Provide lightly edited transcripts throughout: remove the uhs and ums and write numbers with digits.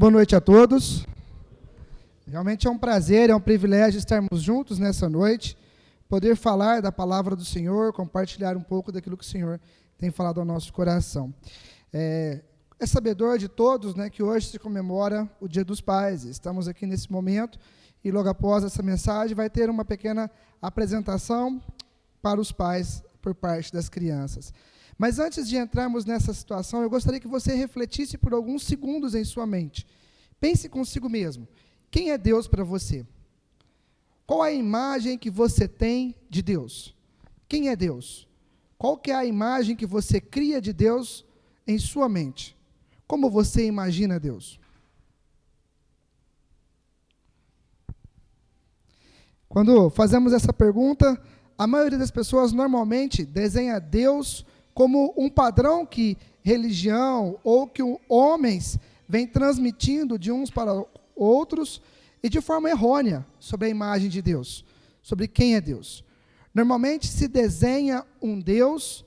Boa noite a todos. Realmente é um prazer, é um privilégio estarmos juntos nessa noite, poder falar da palavra do Senhor, compartilhar um pouco daquilo que o Senhor tem falado ao nosso coração. É sabedor de todos, né, que hoje se comemora o Dia dos Pais. Estamos aqui nesse momento e logo após essa mensagem vai ter uma pequena apresentação para os pais por parte das crianças. Mas antes de entrarmos nessa situação, eu gostaria que você refletisse por alguns segundos em sua mente. Pense consigo mesmo. Quem é Deus para você? Qual a imagem que você tem de Deus? Quem é Deus? Qual que é a imagem que você cria de Deus em sua mente? Como você imagina Deus? Quando fazemos essa pergunta, a maioria das pessoas normalmente desenha Deus como um padrão que religião ou que homens vêm transmitindo de uns para outros e de forma errônea sobre a imagem de Deus, sobre quem é Deus. Normalmente se desenha um Deus,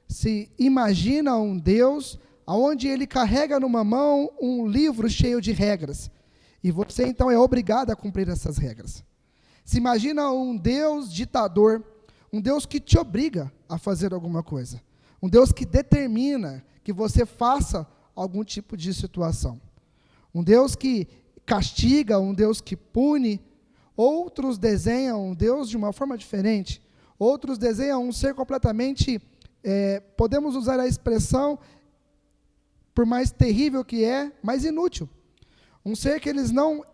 se imagina um Deus, onde ele carrega numa mão um livro cheio de regras, e você então é obrigado a cumprir essas regras. Se imagina um Deus ditador, um Deus que te obriga a fazer alguma coisa. Um Deus que determina que você faça algum tipo de situação. Um Deus que castiga, um Deus que pune. Outros desenham um Deus de uma forma diferente. Outros desenham um ser completamente, podemos usar a expressão, por mais terrível que é, mais inútil. Um ser que eles não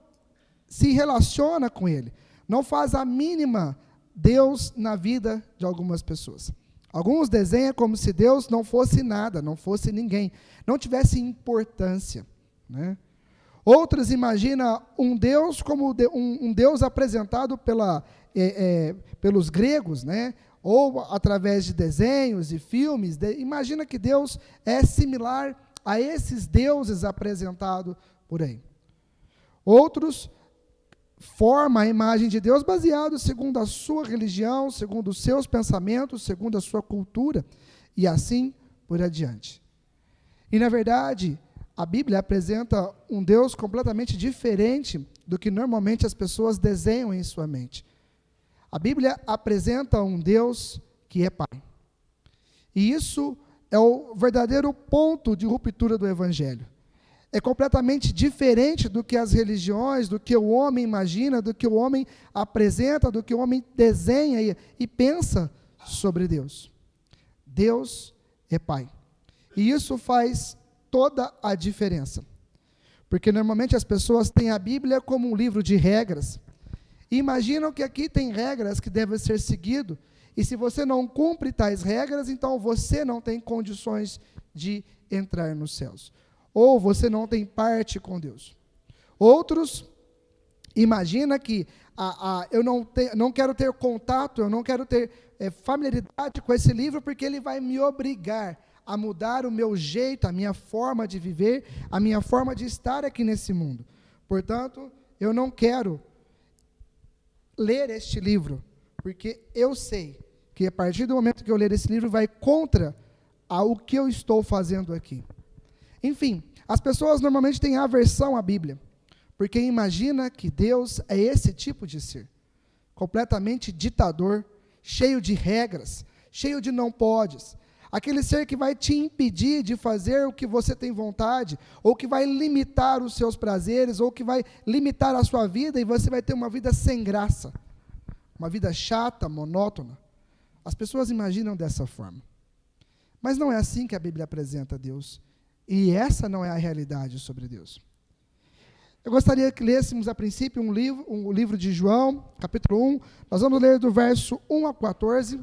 se relacionam com ele. Não faz a mínima Deus na vida de algumas pessoas. Alguns desenham como se Deus não fosse nada, não fosse ninguém, não tivesse importância, né? Outros imaginam um Deus como um Deus apresentado pelos gregos, né? Ou através de desenhos e filmes. Imagina que Deus é similar a esses deuses apresentados por aí. Outros forma a imagem de Deus baseado segundo a sua religião, segundo os seus pensamentos, segundo a sua cultura, e assim por adiante. E, na verdade, a Bíblia apresenta um Deus completamente diferente do que normalmente as pessoas desenham em sua mente. A Bíblia apresenta um Deus que é Pai. E isso é o verdadeiro ponto de ruptura do Evangelho. É completamente diferente do que as religiões, do que o homem imagina, do que o homem apresenta, do que o homem desenha e pensa sobre Deus. Deus é Pai. E isso faz toda a diferença. Porque normalmente as pessoas têm a Bíblia como um livro de regras. E imaginam que aqui tem regras que devem ser seguidas. E se você não cumpre tais regras, então você não tem condições de entrar nos céus. Ou você não tem parte com Deus. Outros imaginam que eu não quero ter contato, eu não quero ter familiaridade com esse livro, porque ele vai me obrigar a mudar o meu jeito, a minha forma de viver, a minha forma de estar aqui nesse mundo. Portanto, eu não quero ler este livro, porque eu sei que a partir do momento que eu ler esse livro, vai contra o que eu estou fazendo aqui. Enfim, as pessoas normalmente têm aversão à Bíblia, porque imagina que Deus é esse tipo de ser, completamente ditador, cheio de regras, cheio de não podes, aquele ser que vai te impedir de fazer o que você tem vontade, ou que vai limitar os seus prazeres, ou que vai limitar a sua vida, e você vai ter uma vida sem graça, uma vida chata, monótona. As pessoas imaginam dessa forma. Mas não é assim que a Bíblia apresenta Deus. E essa não é a realidade sobre Deus. Eu gostaria que lêssemos a princípio um livro de João, capítulo 1. Nós vamos ler do verso 1 a 14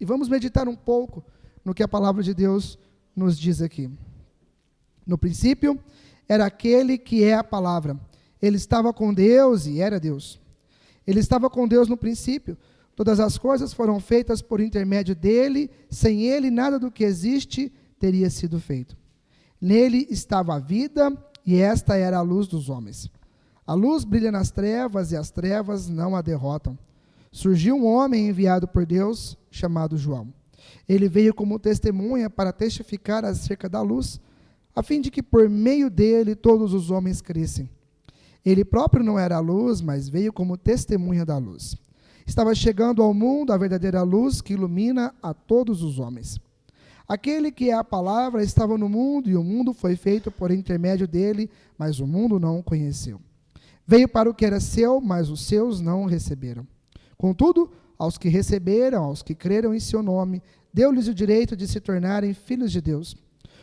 e vamos meditar um pouco no que a palavra de Deus nos diz aqui. No princípio era aquele que é a palavra. Ele estava com Deus e era Deus. Ele estava com Deus no princípio. Todas as coisas foram feitas por intermédio dele. Sem ele, nada do que existe teria sido feito. Nele estava a vida, e esta era a luz dos homens. A luz brilha nas trevas, e as trevas não a derrotam. Surgiu um homem enviado por Deus, chamado João. Ele veio como testemunha para testificar acerca da luz, a fim de que por meio dele todos os homens crescem. Ele próprio não era a luz, mas veio como testemunha da luz. Estava chegando ao mundo a verdadeira luz que ilumina a todos os homens. Aquele que é a palavra estava no mundo, e o mundo foi feito por intermédio dele, mas o mundo não o conheceu. Veio para o que era seu, mas os seus não o receberam. Contudo, aos que receberam, aos que creram em seu nome, deu-lhes o direito de se tornarem filhos de Deus,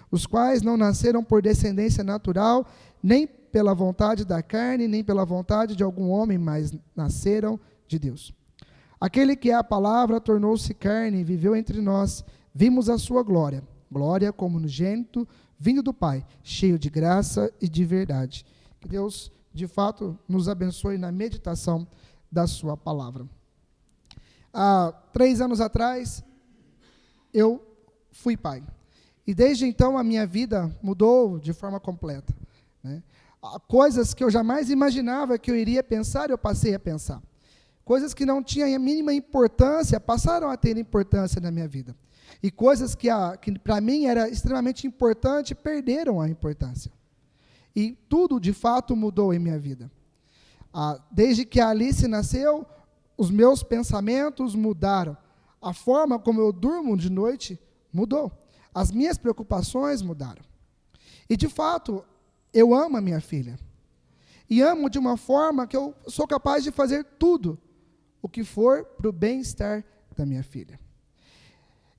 os quais não nasceram por descendência natural, nem pela vontade da carne, nem pela vontade de algum homem, mas nasceram de Deus. Aquele que é a palavra tornou-se carne e viveu entre nós. Vimos a sua glória, glória como unigênito, vindo do Pai, cheio de graça e de verdade. Que Deus, de fato, nos abençoe na meditação da sua palavra. Há 3 anos atrás, eu fui pai. E desde então a minha vida mudou de forma completa, né? Coisas que eu jamais imaginava que eu iria pensar, eu passei a pensar. Coisas que não tinham a mínima importância, passaram a ter importância na minha vida. E coisas que para mim era extremamente importante, perderam a importância. E tudo, de fato, mudou em minha vida. Desde que a Alice nasceu, os meus pensamentos mudaram. A forma como eu durmo de noite mudou. As minhas preocupações mudaram. E, de fato, eu amo a minha filha. E amo de uma forma que eu sou capaz de fazer tudo o que for para o bem-estar da minha filha.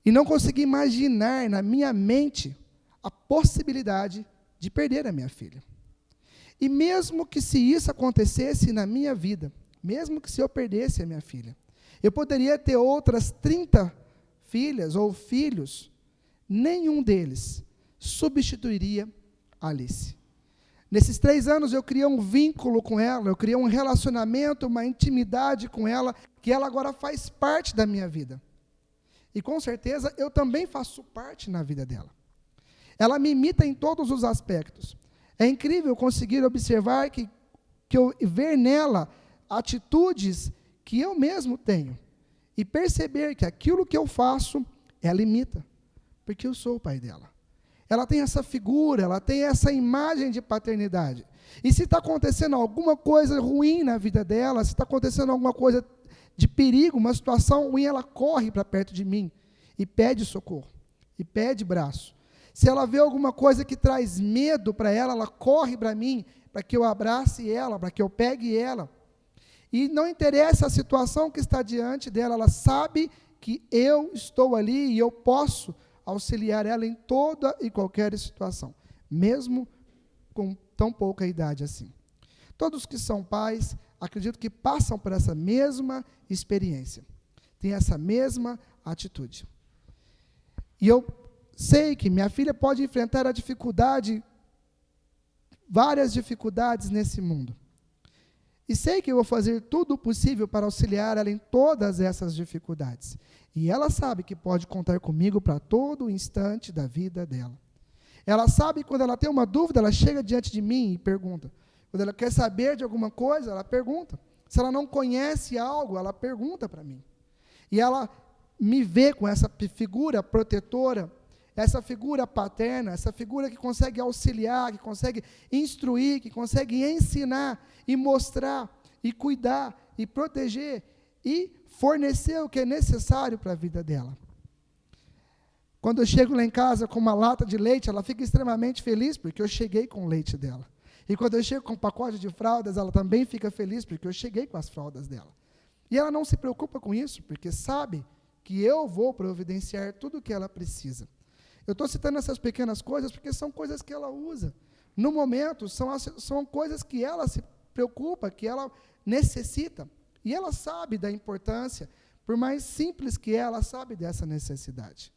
E não consegui imaginar na minha mente a possibilidade de perder a minha filha. E mesmo que se isso acontecesse na minha vida, mesmo que se eu perdesse a minha filha, eu poderia ter outras 30 filhas ou filhos, nenhum deles substituiria a Alice. Nesses 3 anos eu criei um vínculo com ela, eu criei um relacionamento, uma intimidade com ela, que ela agora faz parte da minha vida. E com certeza eu também faço parte na vida dela. Ela me imita em todos os aspectos. É incrível conseguir observar que eu ver nela atitudes que eu mesmo tenho. E perceber que aquilo que eu faço, ela imita. Porque eu sou o pai dela. Ela tem essa figura, ela tem essa imagem de paternidade. E se está acontecendo alguma coisa ruim na vida dela, se está acontecendo alguma coisa de perigo, uma situação ruim, ela corre para perto de mim e pede socorro, e pede braço. Se ela vê alguma coisa que traz medo para ela corre para mim, para que eu abrace ela, para que eu pegue ela. E não interessa a situação que está diante dela, ela sabe que eu estou ali e eu posso auxiliar ela em toda e qualquer situação, mesmo com tão pouca idade assim. Todos que são pais, acredito que passam por essa mesma experiência, têm essa mesma atitude. E eu sei que minha filha pode enfrentar a dificuldade, várias dificuldades nesse mundo. E sei que eu vou fazer tudo o possível para auxiliar ela em todas essas dificuldades. E ela sabe que pode contar comigo para todo o instante da vida dela. Ela sabe que quando ela tem uma dúvida, ela chega diante de mim e pergunta. Quando ela quer saber de alguma coisa, ela pergunta. Se ela não conhece algo, ela pergunta para mim. E ela me vê com essa figura protetora, essa figura paterna, essa figura que consegue auxiliar, que consegue instruir, que consegue ensinar e mostrar, e cuidar, e proteger, e fornecer o que é necessário para a vida dela. Quando eu chego lá em casa com uma lata de leite, ela fica extremamente feliz, porque eu cheguei com o leite dela. E quando eu chego com um pacote de fraldas, ela também fica feliz, porque eu cheguei com as fraldas dela. E ela não se preocupa com isso, porque sabe que eu vou providenciar tudo o que ela precisa. Eu estou citando essas pequenas coisas porque são coisas que ela usa. No momento, são coisas que ela se preocupa, que ela necessita. E ela sabe da importância, por mais simples que ela sabe dessa necessidade.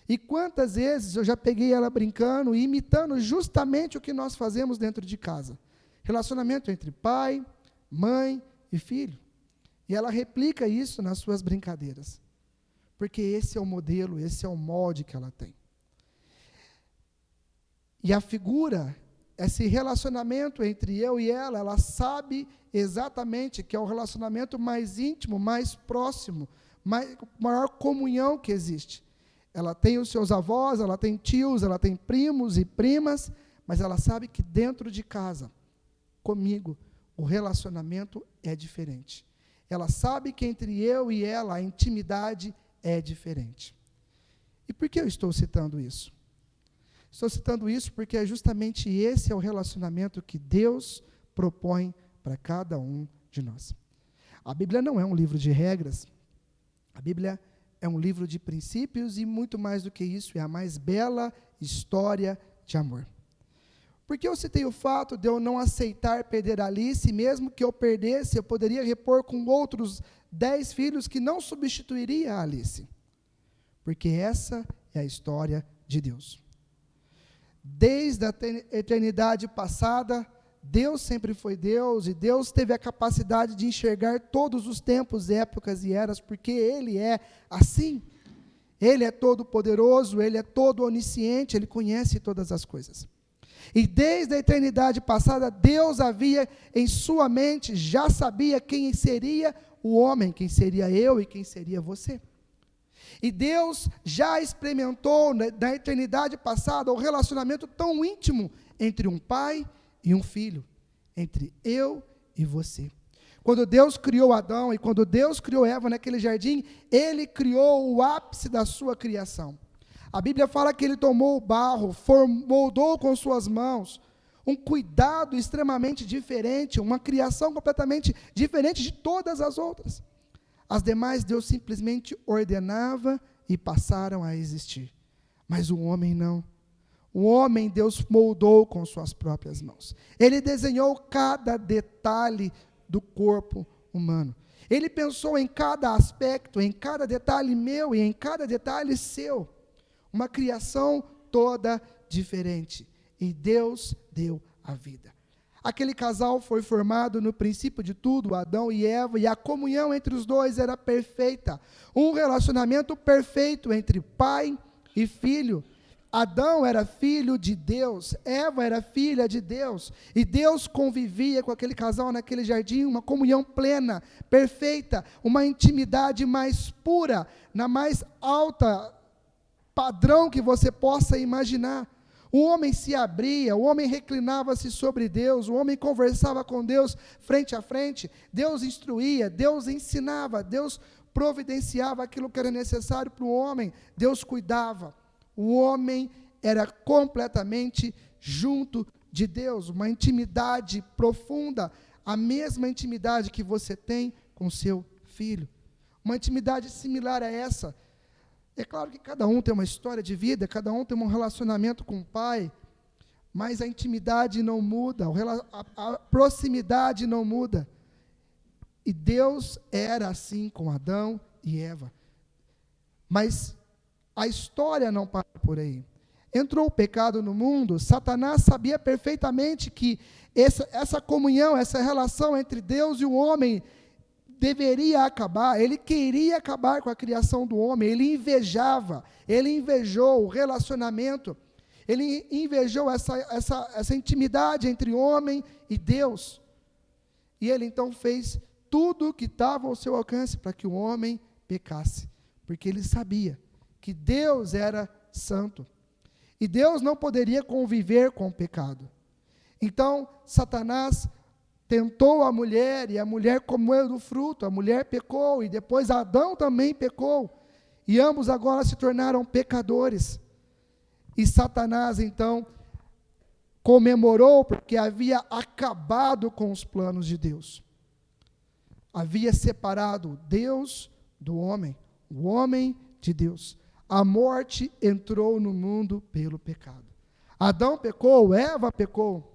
E quantas vezes eu já peguei ela brincando e imitando justamente o que nós fazemos dentro de casa. Relacionamento entre pai, mãe e filho. E ela replica isso nas suas brincadeiras. Porque esse é o modelo, esse é o molde que ela tem. E a figura, esse relacionamento entre eu e ela sabe exatamente que é o relacionamento mais íntimo, mais próximo, maior comunhão que existe. Ela tem os seus avós, ela tem tios, ela tem primos e primas, mas ela sabe que dentro de casa, comigo, o relacionamento é diferente. Ela sabe que entre eu e ela a intimidade é diferente. E por que eu estou citando isso? Estou citando isso porque é justamente esse é o relacionamento que Deus propõe para cada um de nós. A Bíblia não é um livro de regras, a Bíblia é um livro de princípios e muito mais do que isso, é a mais bela história de amor. Porque eu citei o fato de eu não aceitar perder a Alice, mesmo que eu perdesse, eu poderia repor com outros 10 filhos que não substituiria a Alice. Porque essa é a história de Deus. Desde a eternidade passada, Deus sempre foi Deus, e Deus teve a capacidade de enxergar todos os tempos, épocas e eras, porque Ele é assim. Ele é todo poderoso, Ele é todo onisciente, Ele conhece todas as coisas. E desde a eternidade passada, Deus havia em sua mente, já sabia quem seria o homem, quem seria eu e quem seria você. E Deus já experimentou na eternidade passada o relacionamento tão íntimo entre um pai e um filho, entre eu e você. Quando Deus criou Adão e quando Deus criou Eva naquele jardim, Ele criou o ápice da sua criação. A Bíblia fala que Ele tomou o barro, moldou com suas mãos, um cuidado extremamente diferente, uma criação completamente diferente de todas as outras. As demais Deus simplesmente ordenava e passaram a existir. Mas o homem não. O homem Deus moldou com suas próprias mãos. Ele desenhou cada detalhe do corpo humano. Ele pensou em cada aspecto, em cada detalhe meu e em cada detalhe seu. Uma criação toda diferente. E Deus deu a vida. Aquele casal foi formado no princípio de tudo, Adão e Eva, e a comunhão entre os dois era perfeita. Um relacionamento perfeito entre pai e filho. Adão era filho de Deus, Eva era filha de Deus, e Deus convivia com aquele casal naquele jardim, uma comunhão plena, perfeita, uma intimidade mais pura, na mais alta padrão que você possa imaginar. O homem se abria, o homem reclinava-se sobre Deus, o homem conversava com Deus frente a frente, Deus instruía, Deus ensinava, Deus providenciava aquilo que era necessário para o homem, Deus cuidava. O homem era completamente junto de Deus, uma intimidade profunda, a mesma intimidade que você tem com seu filho, uma intimidade similar a essa. É claro que cada um tem uma história de vida, cada um tem um relacionamento com o pai, mas a intimidade não muda, a proximidade não muda. E Deus era assim com Adão e Eva. Mas a história não para por aí. Entrou o pecado no mundo, Satanás sabia perfeitamente que essa comunhão, essa relação entre Deus e o homem deveria acabar. Ele queria acabar com a criação do homem, ele invejou o relacionamento, ele invejou essa intimidade entre homem e Deus, e ele então fez tudo o que estava ao seu alcance para que o homem pecasse, porque ele sabia que Deus era santo, e Deus não poderia conviver com o pecado. Então, Satanás tentou a mulher, e a mulher comeu do fruto, a mulher pecou, e depois Adão também pecou, e ambos agora se tornaram pecadores. E Satanás, então, comemorou, porque havia acabado com os planos de Deus. Havia separado Deus do homem, o homem de Deus. A morte entrou no mundo pelo pecado. Adão pecou, Eva pecou.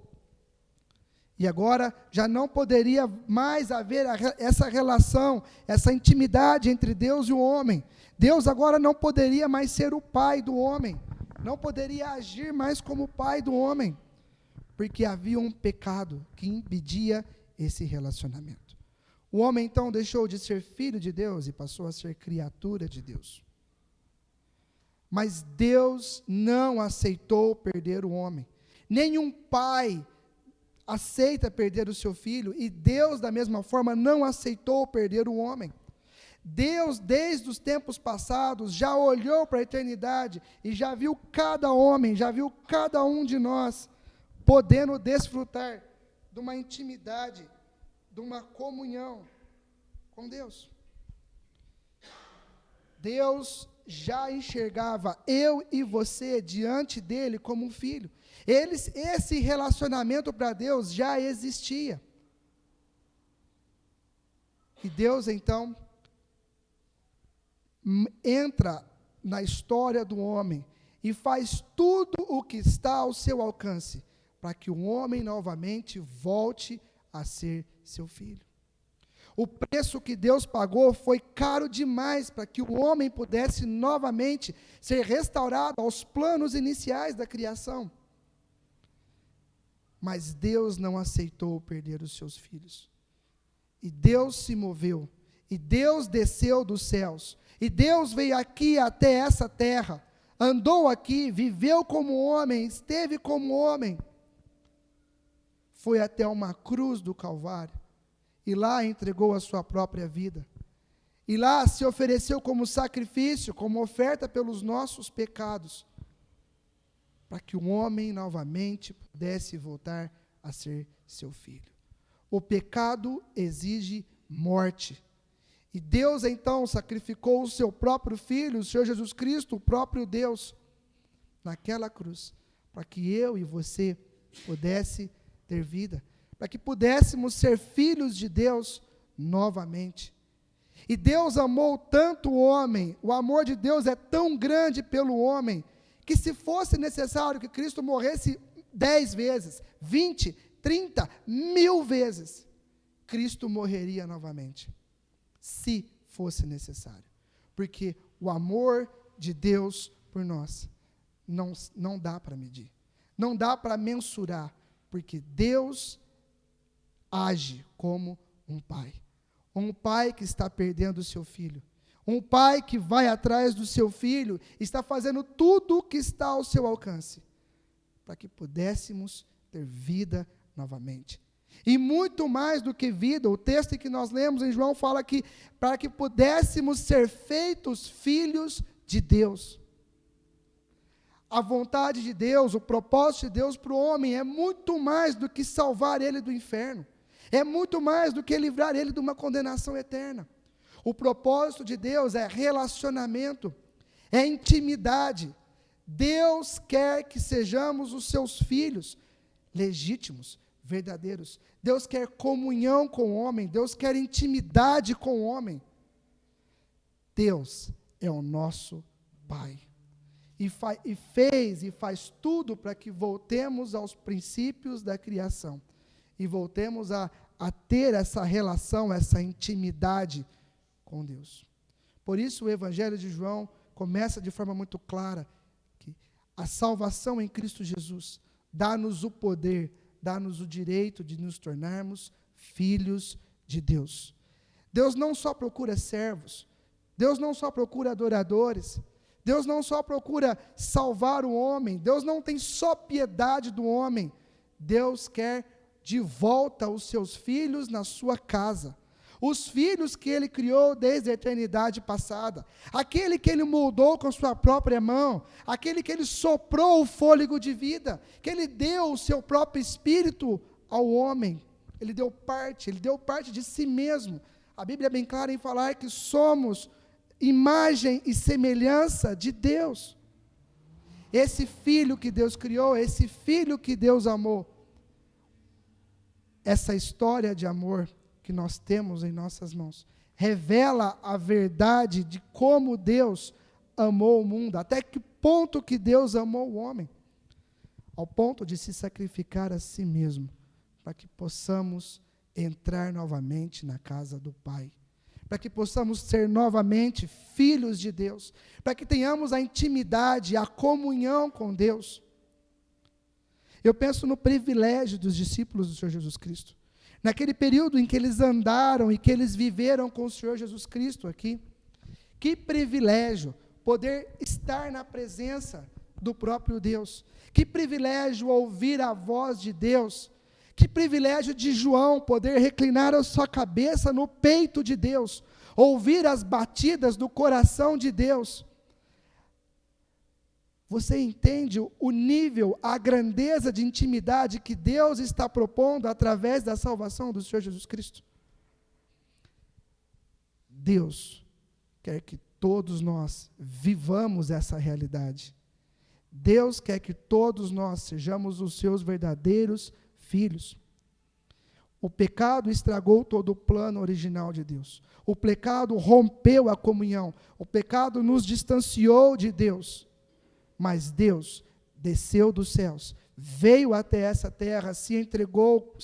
E agora já não poderia mais haver essa relação, essa intimidade entre Deus e o homem. Deus agora não poderia mais ser o pai do homem, não poderia agir mais como o pai do homem, porque havia um pecado que impedia esse relacionamento. O homem então deixou de ser filho de Deus e passou a ser criatura de Deus. Mas Deus não aceitou perder o homem. Nenhum pai aceita perder o seu filho, e Deus, da mesma forma, não aceitou perder o homem. Deus, desde os tempos passados, já olhou para a eternidade e já viu cada homem, já viu cada um de nós podendo desfrutar de uma intimidade, de uma comunhão com Deus. Deus já enxergava eu e você diante dele como um filho. Esse relacionamento para Deus já existia. E Deus, então, entra na história do homem e faz tudo o que está ao seu alcance para que o homem novamente volte a ser seu filho. O preço que Deus pagou foi caro demais para que o homem pudesse novamente ser restaurado aos planos iniciais da criação. Mas Deus não aceitou perder os seus filhos. E Deus se moveu, e Deus desceu dos céus, e Deus veio aqui até essa terra, andou aqui, viveu como homem, esteve como homem, foi até uma cruz do Calvário, e lá entregou a sua própria vida, e lá se ofereceu como sacrifício, como oferta pelos nossos pecados, para que o homem novamente pudesse voltar a ser seu filho. O pecado exige morte, e Deus então sacrificou o seu próprio Filho, o Senhor Jesus Cristo, o próprio Deus, naquela cruz, para que eu e você pudesse ter vida, para que pudéssemos ser filhos de Deus novamente. E Deus amou tanto o homem, o amor de Deus é tão grande pelo homem, que se fosse necessário que Cristo morresse 10 vezes, 20, 30, 1000 vezes, Cristo morreria novamente, se fosse necessário, porque o amor de Deus por nós não dá para medir, não dá para mensurar, porque Deus age como um pai que está perdendo o seu filho, um pai que vai atrás do seu filho, está fazendo tudo o que está ao seu alcance, para que pudéssemos ter vida novamente. E muito mais do que vida, o texto que nós lemos em João fala que para que pudéssemos ser feitos filhos de Deus. A vontade de Deus, o propósito de Deus para o homem é muito mais do que salvar ele do inferno, é muito mais do que livrar ele de uma condenação eterna. O propósito de Deus é relacionamento, é intimidade. Deus quer que sejamos os seus filhos legítimos, verdadeiros. Deus quer comunhão com o homem, Deus quer intimidade com o homem. Deus é o nosso Pai. E fez e faz tudo para que voltemos aos princípios da criação. E voltemos a ter essa relação, essa intimidade com Deus. Por isso o Evangelho de João começa de forma muito clara, que a salvação em Cristo Jesus dá-nos o poder, dá-nos o direito de nos tornarmos filhos de Deus. Deus não só procura servos, Deus não só procura adoradores, Deus não só procura salvar o homem, Deus não tem só piedade do homem, Deus quer de volta os seus filhos na sua casa, os filhos que Ele criou desde a eternidade passada, aquele que Ele moldou com sua própria mão, aquele que Ele soprou o fôlego de vida, que Ele deu o seu próprio espírito ao homem, Ele deu parte de si mesmo. A Bíblia é bem clara em falar que somos imagem e semelhança de Deus. Esse filho que Deus criou, esse filho que Deus amou, essa história de amor que nós temos em nossas mãos, revela a verdade de como Deus amou o mundo, até que ponto que Deus amou o homem, ao ponto de se sacrificar a si mesmo, para que possamos entrar novamente na casa do Pai, para que possamos ser novamente filhos de Deus, para que tenhamos a intimidade, a comunhão com Deus. Eu penso no privilégio dos discípulos do Senhor Jesus Cristo, naquele período em que eles andaram e que eles viveram com o Senhor Jesus Cristo aqui. Que privilégio poder estar na presença do próprio Deus. Que privilégio ouvir a voz de Deus. Que privilégio de João poder reclinar a sua cabeça no peito de Deus, ouvir as batidas do coração de Deus. Você entende o nível, a grandeza de intimidade que Deus está propondo através da salvação do Senhor Jesus Cristo? Deus quer que todos nós vivamos essa realidade. Deus quer que todos nós sejamos os seus verdadeiros filhos. O pecado estragou todo o plano original de Deus. O pecado rompeu a comunhão. O pecado nos distanciou de Deus. Mas Deus desceu dos céus, veio até essa terra, se entregou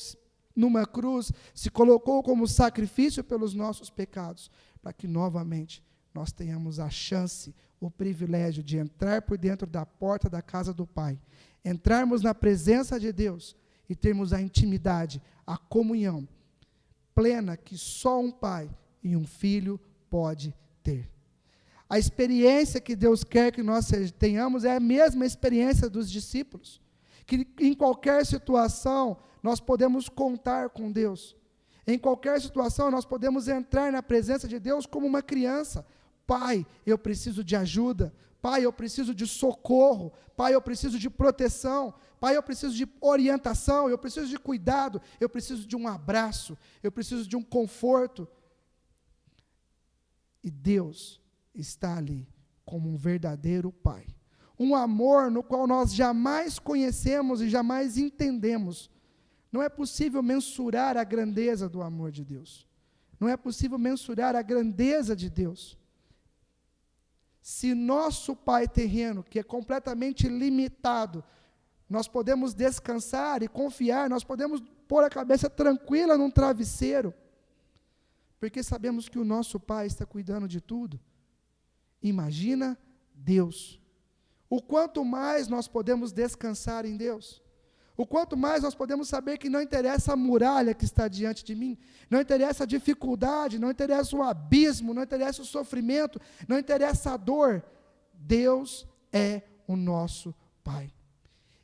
numa cruz, se colocou como sacrifício pelos nossos pecados, para que novamente nós tenhamos a chance, o privilégio de entrar por dentro da porta da casa do Pai, entrarmos na presença de Deus e termos a intimidade, a comunhão plena que só um pai e um filho pode ter. A experiência que Deus quer que nós tenhamos é a mesma experiência dos discípulos, que em qualquer situação nós podemos contar com Deus. Em qualquer situação nós podemos entrar na presença de Deus como uma criança. Pai, eu preciso de ajuda. Pai, eu preciso de socorro. Pai, eu preciso de proteção. Pai, eu preciso de orientação. Eu preciso de cuidado. Eu preciso de um abraço. Eu preciso de um conforto. E Deus está ali como um verdadeiro Pai. Um amor no qual nós jamais conhecemos e jamais entendemos. Não é possível mensurar a grandeza do amor de Deus. Não é possível mensurar a grandeza de Deus. Se nosso Pai terreno, que é completamente limitado, nós podemos descansar e confiar, nós podemos pôr a cabeça tranquila num travesseiro, porque sabemos que o nosso Pai está cuidando de tudo. Imagina Deus. O quanto mais nós podemos descansar em Deus. O quanto mais nós podemos saber que não interessa a muralha que está diante de mim, não interessa a dificuldade, não interessa o abismo, não interessa o sofrimento, não interessa a dor. Deus é o nosso Pai.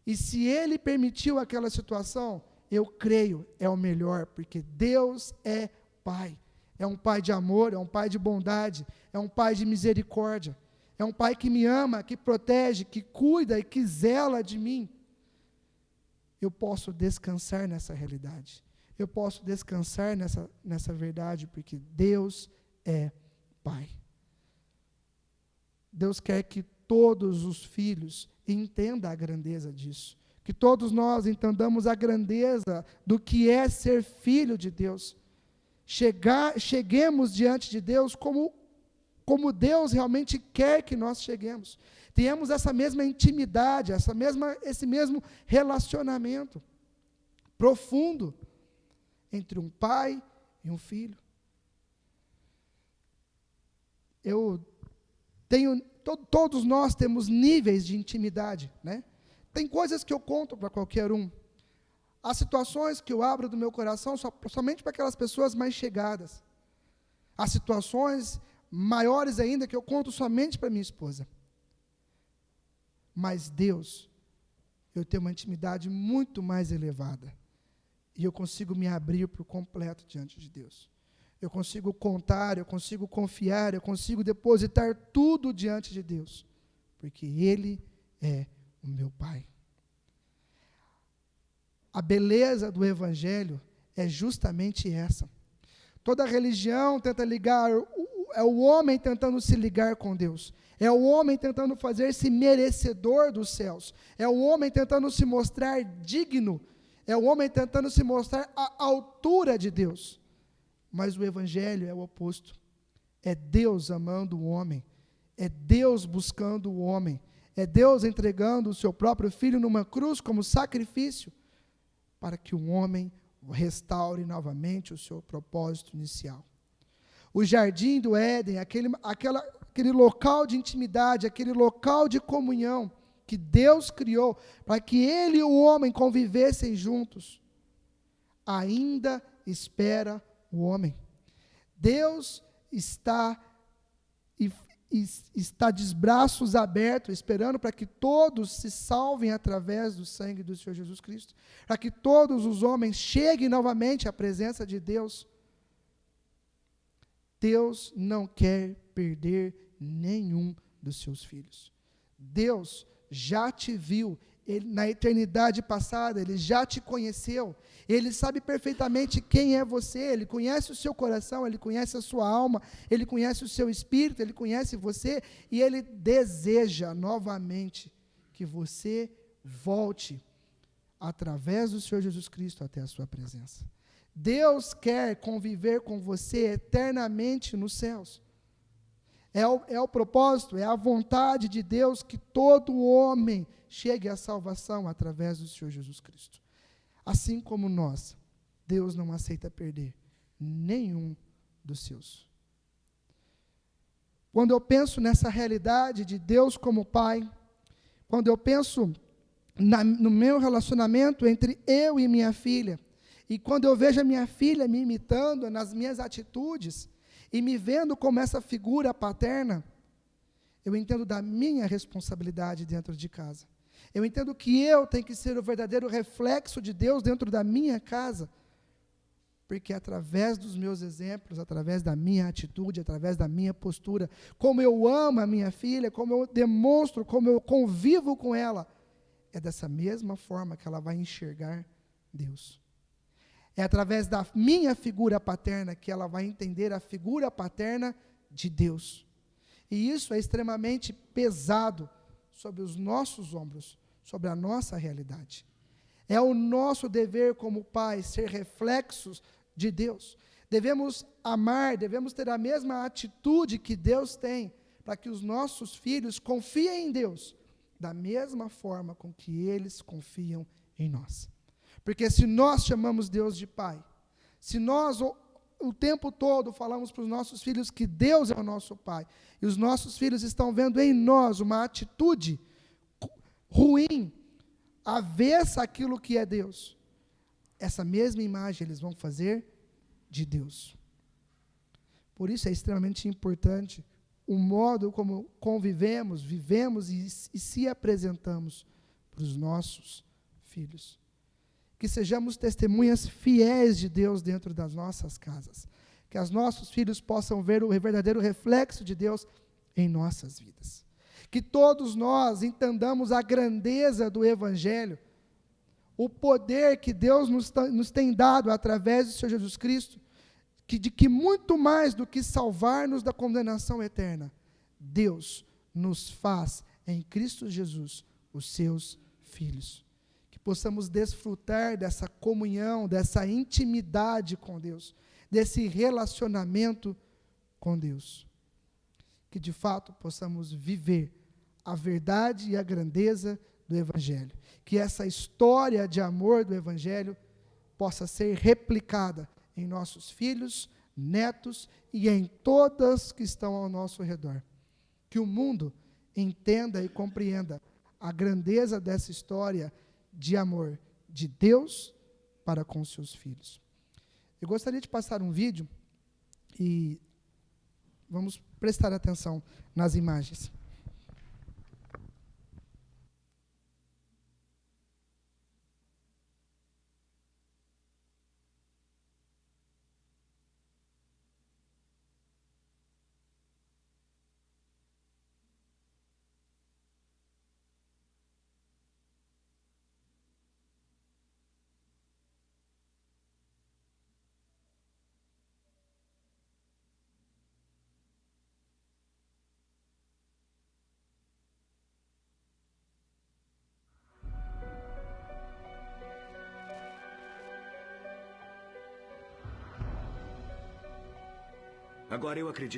E se Ele permitiu aquela situação, eu creio, é o melhor, porque Deus é Pai. É um Pai de amor, é um Pai de bondade, é um Pai de misericórdia, é um Pai que me ama, que protege, que cuida e que zela de mim. Eu posso descansar nessa realidade, eu posso descansar nessa verdade, porque Deus é Pai. Deus quer que todos os filhos entendam a grandeza disso, que todos nós entendamos a grandeza do que é ser filho de Deus. Cheguemos diante de Deus como Deus realmente quer que nós cheguemos. Tenhamos essa mesma intimidade, esse mesmo relacionamento profundo entre um pai e um filho. Todos nós temos níveis de intimidade, né? Tem coisas que eu conto para qualquer um. Há situações que eu abro do meu coração somente para aquelas pessoas mais chegadas. Há situações maiores ainda que eu conto somente para minha esposa. Mas Deus, eu tenho uma intimidade muito mais elevada. E eu consigo me abrir por completo diante de Deus. Eu consigo contar, eu consigo confiar, eu consigo depositar tudo diante de Deus. Porque Ele é o meu Pai. A beleza do Evangelho é justamente essa. Toda religião tenta ligar, é o homem tentando se ligar com Deus. É o homem tentando fazer-se merecedor dos céus. É o homem tentando se mostrar digno. É o homem tentando se mostrar à altura de Deus. Mas o Evangelho é o oposto. É Deus amando o homem. É Deus buscando o homem. É Deus entregando o seu próprio Filho numa cruz como sacrifício, para que o homem restaure novamente o seu propósito inicial. O jardim do Éden, aquele local de intimidade, aquele local de comunhão que Deus criou para que ele e o homem convivessem juntos, ainda espera o homem. Deus está de braços abertos, esperando para que todos se salvem através do sangue do Senhor Jesus Cristo, para que todos os homens cheguem novamente à presença de Deus. Deus não quer perder nenhum dos seus filhos. Deus já te viu, na eternidade passada, Ele já te conheceu, Ele sabe perfeitamente quem é você, Ele conhece o seu coração, Ele conhece a sua alma, Ele conhece o seu espírito, Ele conhece você, e Ele deseja novamente que você volte através do Senhor Jesus Cristo até a sua presença. Deus quer conviver com você eternamente nos céus. É o propósito, é a vontade de Deus que todo homem chegue à salvação através do Senhor Jesus Cristo. Assim como nós, Deus não aceita perder nenhum dos seus. Quando eu penso nessa realidade de Deus como Pai, quando eu penso no meu relacionamento entre eu e minha filha, e quando eu vejo a minha filha me imitando nas minhas atitudes, e me vendo como essa figura paterna, eu entendo da minha responsabilidade dentro de casa. Eu entendo que eu tenho que ser o verdadeiro reflexo de Deus dentro da minha casa, porque através dos meus exemplos, através da minha atitude, através da minha postura, como eu amo a minha filha, como eu demonstro, como eu convivo com ela, é dessa mesma forma que ela vai enxergar Deus. É através da minha figura paterna que ela vai entender a figura paterna de Deus. E isso é extremamente pesado sobre os nossos ombros, sobre a nossa realidade. É o nosso dever como pais ser reflexos de Deus. Devemos amar, devemos ter a mesma atitude que Deus tem, para que os nossos filhos confiem em Deus, da mesma forma com que eles confiam em nós. Porque se nós chamamos Deus de Pai, se nós o tempo todo falamos para os nossos filhos que Deus é o nosso Pai, e os nossos filhos estão vendo em nós uma atitude ruim, avessa àquilo que é Deus, essa mesma imagem eles vão fazer de Deus. Por isso é extremamente importante o modo como convivemos, vivemos e se apresentamos para os nossos filhos. Que sejamos testemunhas fiéis de Deus dentro das nossas casas. Que os nossos filhos possam ver o verdadeiro reflexo de Deus em nossas vidas. Que todos nós entendamos a grandeza do Evangelho, o poder que Deus nos tem dado através do Senhor Jesus Cristo, de que muito mais do que salvar-nos da condenação eterna, Deus nos faz em Cristo Jesus os seus filhos. Possamos desfrutar dessa comunhão, dessa intimidade com Deus, desse relacionamento com Deus. Que de fato possamos viver a verdade e a grandeza do Evangelho. Que essa história de amor do Evangelho possa ser replicada em nossos filhos, netos e em todas que estão ao nosso redor. Que o mundo entenda e compreenda a grandeza dessa história de amor de Deus para com seus filhos. Eu gostaria de passar um vídeo e vamos prestar atenção nas imagens. Agora eu acredito.